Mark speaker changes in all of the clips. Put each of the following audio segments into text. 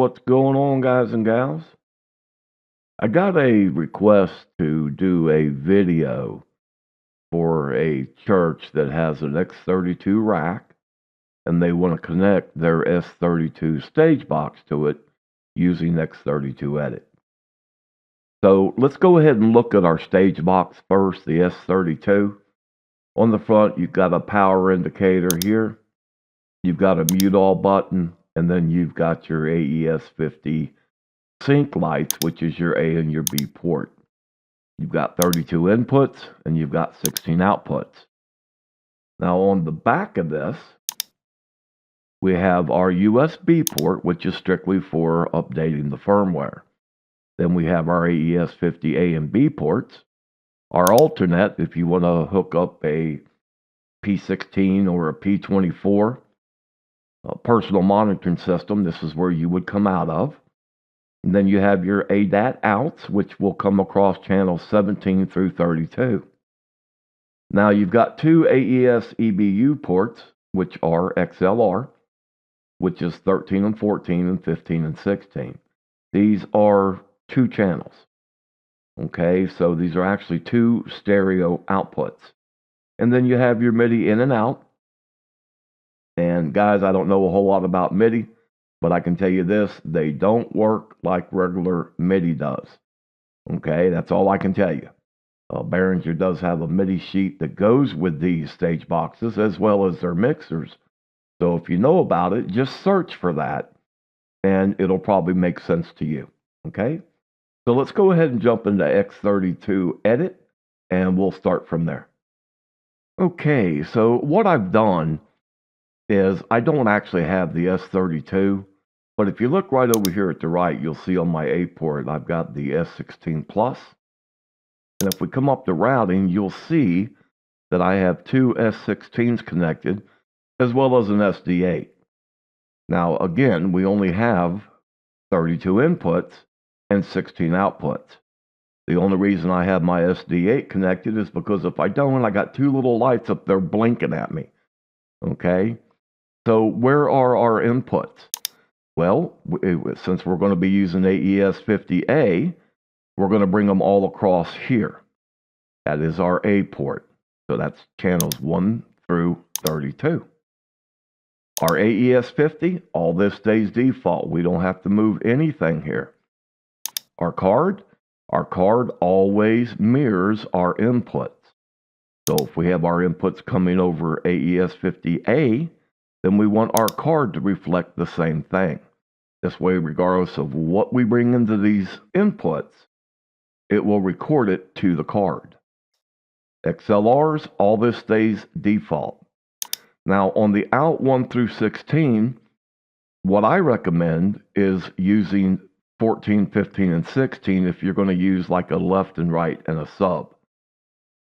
Speaker 1: what's going on, guys and gals? I got a request to do a video for a church that has an X32 rack, and they want to connect their S32 stage box to it using X32 Edit. So let's go ahead and look at our stage box first, the S32. On the front, you've got a power indicator here. You've got a mute all button, and then you've got your AES50 sync lights, which is your A and your B port. You've got 32 inputs and you've got 16 outputs. Now on the back of this, we have our USB port, which is strictly for updating the firmware. Then we have our AES50 A and B ports. Our alternate, if you want to hook up a P16 or a P24 personal monitoring system, this is where you would come out of. And then you have your ADAT outs, which will come across channels 17 through 32. Now you've got two AES EBU ports, which are XLR, which is 13 and 14 and 15 and 16. These are two channels. Okay, so these are actually two stereo outputs. And then you have your MIDI in and out. And guys, I don't know a whole lot about MIDI, but I can tell you this, they don't work like regular MIDI does. Okay, that's all I can tell you. Behringer does have a MIDI sheet that goes with these stage boxes as well as their mixers. So if you know about it, just search for that and it'll probably make sense to you. Okay, so let's go ahead and jump into X32 Edit and we'll start from there. Okay, so what I've done is I don't actually have the S32, but if you look right over here at the right, you'll see on my A port, I've got the S16 Plus. And if we come up to routing, you'll see that I have two S16s connected, as well as an SD8. Now, again, we only have 32 inputs and 16 outputs. The only reason I have my SD8 connected is because if I don't, I got two little lights up there blinking at me. Okay? So where are our inputs? Well, since we're going to be using AES50A, we're going to bring them all across here. That is our A port. So that's channels 1 through 32. Our AES50, all this stays default. We don't have to move anything here. Our card always mirrors our inputs. So if we have our inputs coming over AES50A, then we want our card to reflect the same thing. This way, regardless of what we bring into these inputs, it will record it to the card. XLRs, all this stays default. Now, on the out 1 through 16, what I recommend is using 14, 15, and 16 if you're going to use like a left and right and a sub.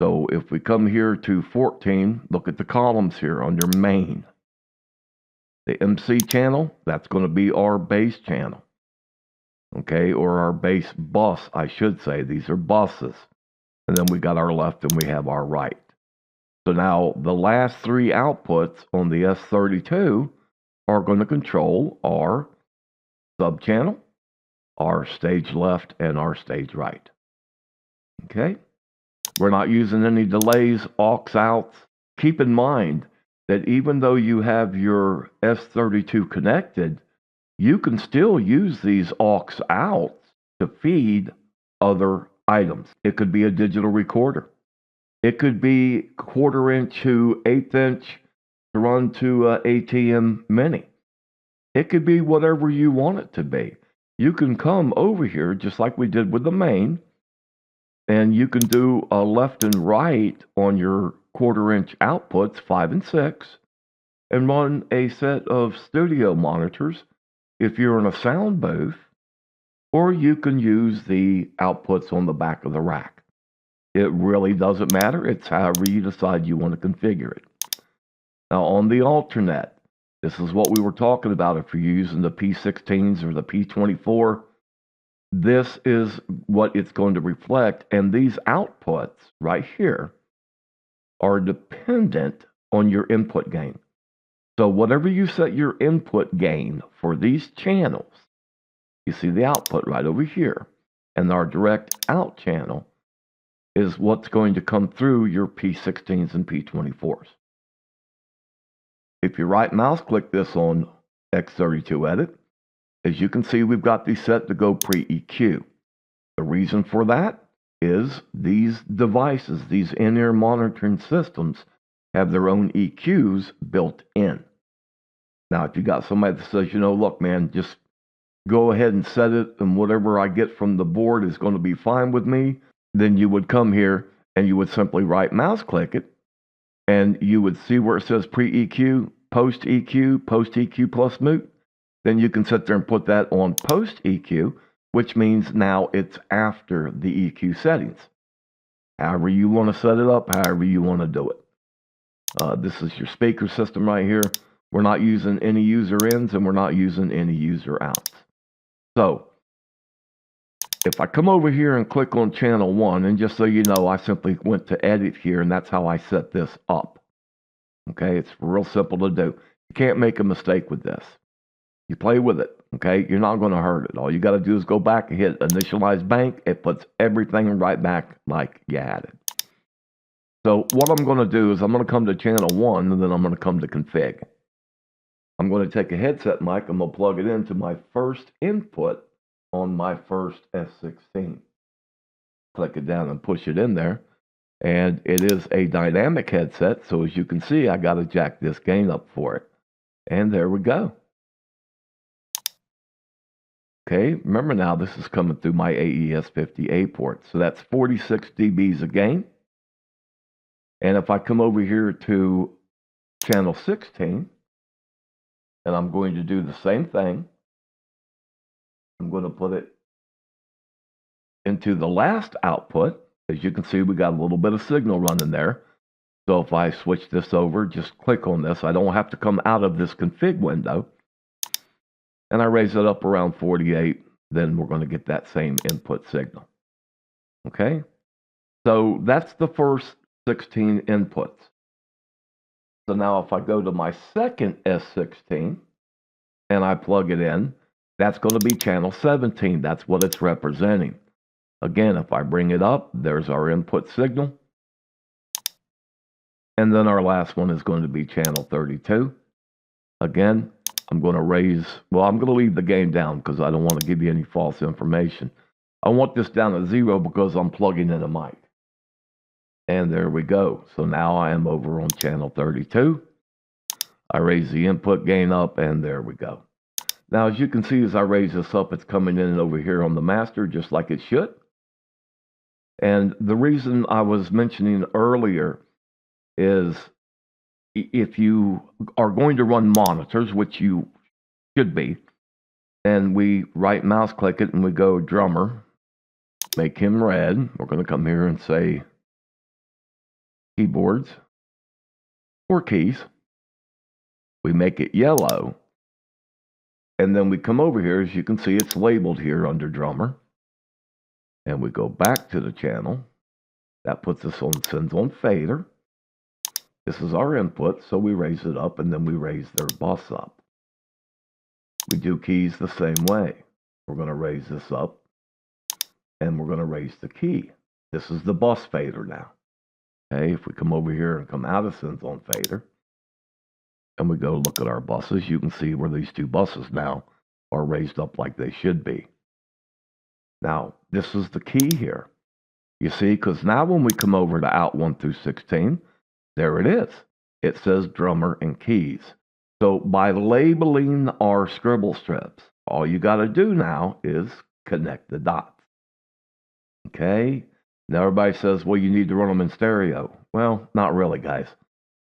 Speaker 1: So if we come here to 14, look at the columns here under main. The MC channel, that's going to be our bass channel. Okay, or our bass bus, I should say. These are buses. And then we got our left and we have our right. So now the last three outputs on the S32 are going to control our sub channel, our stage left, and our stage right. Okay, we're not using any delays, aux outs. Keep in mind that even though you have your S32 connected, you can still use these aux outs to feed other items. It could be a digital recorder. It could be 1/4 inch to 1/8 inch to run to ATM Mini. It could be whatever you want it to be. You can come over here, just like we did with the main, and you can do a left and right on your 1/4 inch outputs, 5 and 6, and run a set of studio monitors if you're in a sound booth, or you can use the outputs on the back of the rack. It really doesn't matter. It's however you decide you want to configure it. Now on the alternate, this is what we were talking about. If you're using the P16s or the P24, this is what it's going to reflect. And these outputs right here are dependent on your input gain. So whatever you set your input gain for these channels, You see the output right over here. And our direct out channel is what's going to come through your P16s and P24s. If you right mouse click this on X32 Edit, as you can see, we've got these set to go pre-EQ. The reason for that is these devices, these in-ear monitoring systems, have their own EQs built in. Now, if you got somebody that says, look, man, just go ahead and set it, and whatever I get from the board is going to be fine with me, then you would come here and you would simply right mouse click it, and you would see where it says pre-EQ, post-EQ plus mute. Then you can sit there and put that on post-EQ, which means now it's after the EQ settings. However you want to set it up, however you want to do it. This is your speaker system right here. We're not using any user ins and we're not using any user outs. So if I come over here and click on channel 1, and just so you know, I simply went to edit here, and that's how I set this up. Okay, it's real simple to do. You can't make a mistake with this. You play with it, okay? You're not going to hurt it. All you got to do is go back and hit initialize bank. It puts everything right back like you had it. So what I'm going to do is I'm going to come to channel 1, and then I'm going to come to config. I'm going to take a headset mic. I'm going to plug it into my first input on my first S16. Click it down and push it in there. And it is a dynamic headset. So as you can see, I got to jack this gain up for it. And there we go. Okay, remember now this is coming through my AES50A port. So that's 46 dBs of gain. And if I come over here to channel 16, and I'm going to do the same thing, I'm going to put it into the last output. As you can see, we got a little bit of signal running there. So if I switch this over, just click on this. I don't have to come out of this config window. And I raise it up around 48. Then we're going to get that same input signal. Okay? So that's the first 16 inputs. So now if I go to my second S16 and I plug it in, that's going to be channel 17. That's what it's representing. Again, if I bring it up, there's our input signal. And then our last one is going to be channel 32. Again, I'm going to raise, well, I'm going to leave the gain down because I don't want to give you any false information. I want this down to 0 because I'm plugging in a mic. And there we go. So now I am over on channel 32. I raise the input gain up, and there we go. Now, as you can see, as I raise this up, it's coming in over here on the master, just like it should. And the reason I was mentioning earlier is if you are going to run monitors, which you should be, and we right mouse click it and we go drummer, make him red. We're going to come here and say keyboards or keys. We make it yellow. And then we come over here, as you can see, it's labeled here under drummer. And we go back to the channel. That puts us on, sends on fader. This is our input, so we raise it up and then we raise their bus up. We do keys the same way. We're going to raise this up and we're going to raise the key. This is the bus fader now. Okay, if we come over here and come out of sends on fader and we go look at our buses, you can see where these two buses now are raised up like they should be. Now, this is the key here. You see, because now when we come over to out 1 through 16, there it is. It says drummer and keys. So by labeling our scribble strips, all you got to do now is connect the dots. Okay? Now everybody says, well, you need to run them in stereo. Well, not really, guys.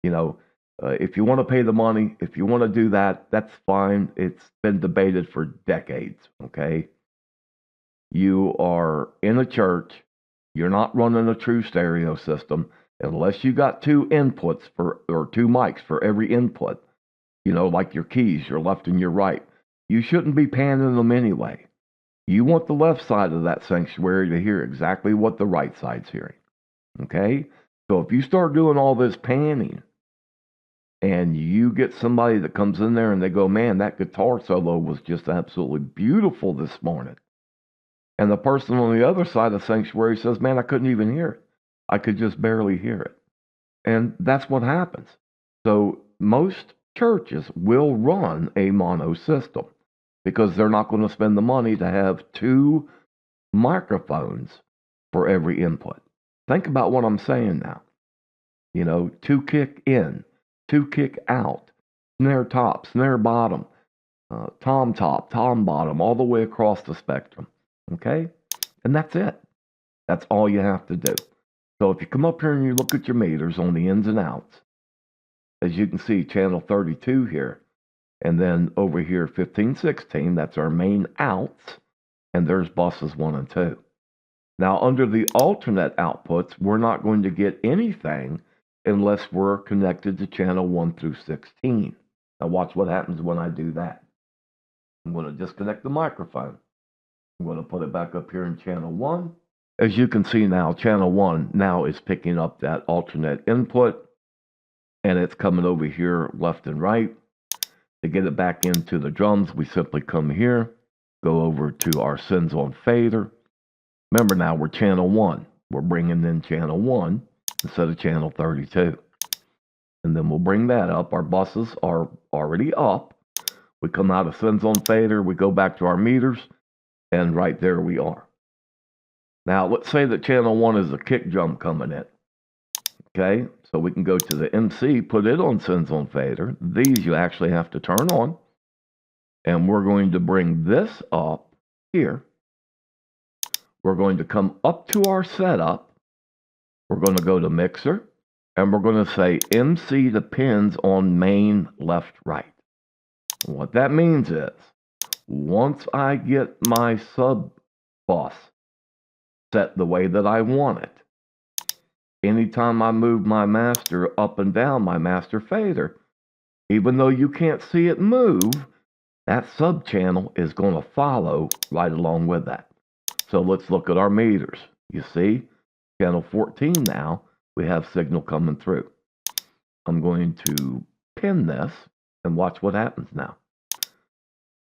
Speaker 1: If you want to pay the money, if you want to do that, that's fine. It's been debated for decades, okay? You are in a church. You're not running a true stereo system unless you got two inputs or two mics for every input. Like your keys, your left and your right. You shouldn't be panning them anyway. You want the left side of that sanctuary to hear exactly what the right side's hearing. Okay? So if you start doing all this panning and you get somebody that comes in there and they go, man, that guitar solo was just absolutely beautiful this morning. And the person on the other side of the sanctuary says, man, I couldn't even hear it. I could just barely hear it. And that's what happens. So most churches will run a mono system because they're not going to spend the money to have two microphones for every input. Think about what I'm saying now. You know, two kick in, two kick out, snare top, snare bottom, tom top, tom bottom, all the way across the spectrum. Okay? And that's it. That's all you have to do. So if you come up here and you look at your meters on the ins and outs, as you can see, channel 32 here, and then over here 15, 16, that's our main outs, and there's buses 1 and 2. Now under the alternate outputs, we're not going to get anything unless we're connected to channel 1 through 16. Now watch what happens when I do that. I'm going to disconnect the microphone. I'm going to put it back up here in channel 1. As you can see now, channel 1 now is picking up that alternate input, and it's coming over here left and right. To get it back into the drums, we simply come here, go over to our sends on fader. Remember now, we're channel 1. We're bringing in channel 1 instead of channel 32. And then we'll bring that up. Our buses are already up. We come out of sends on fader, we go back to our meters, and right there we are. Now, let's say that channel 1 is a kick drum coming in. Okay, so we can go to the MC, put it on sends on fader. These you actually have to turn on. And we're going to bring this up here. We're going to come up to our setup. We're going to go to mixer. And we're going to say MC the pins on main, left, right. And what that means is, once I get my sub bus set the way that I want it, anytime I move my master up and down my master fader, even though you can't see it move, that sub channel is going to follow right along with that. So let's look at our meters. You see, channel 14 now, we have signal coming through. I'm going to pin this and watch what happens now.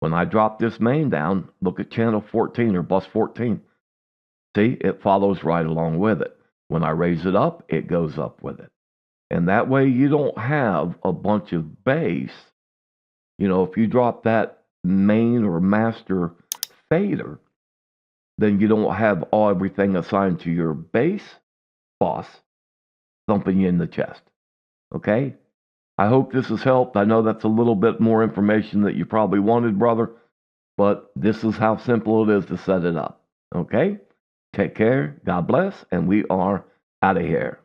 Speaker 1: When I drop this main down, look at channel 14 or bus 14. See, it follows right along with it. When I raise it up, it goes up with it. And that way you don't have a bunch of bass. You know, if you drop that main or master fader, then you don't have everything assigned to your bass boss thumping you in the chest. Okay? I hope this has helped. I know that's a little bit more information that you probably wanted, brother, but this is how simple it is to set it up. Okay? Take care, God bless, and we are out of here.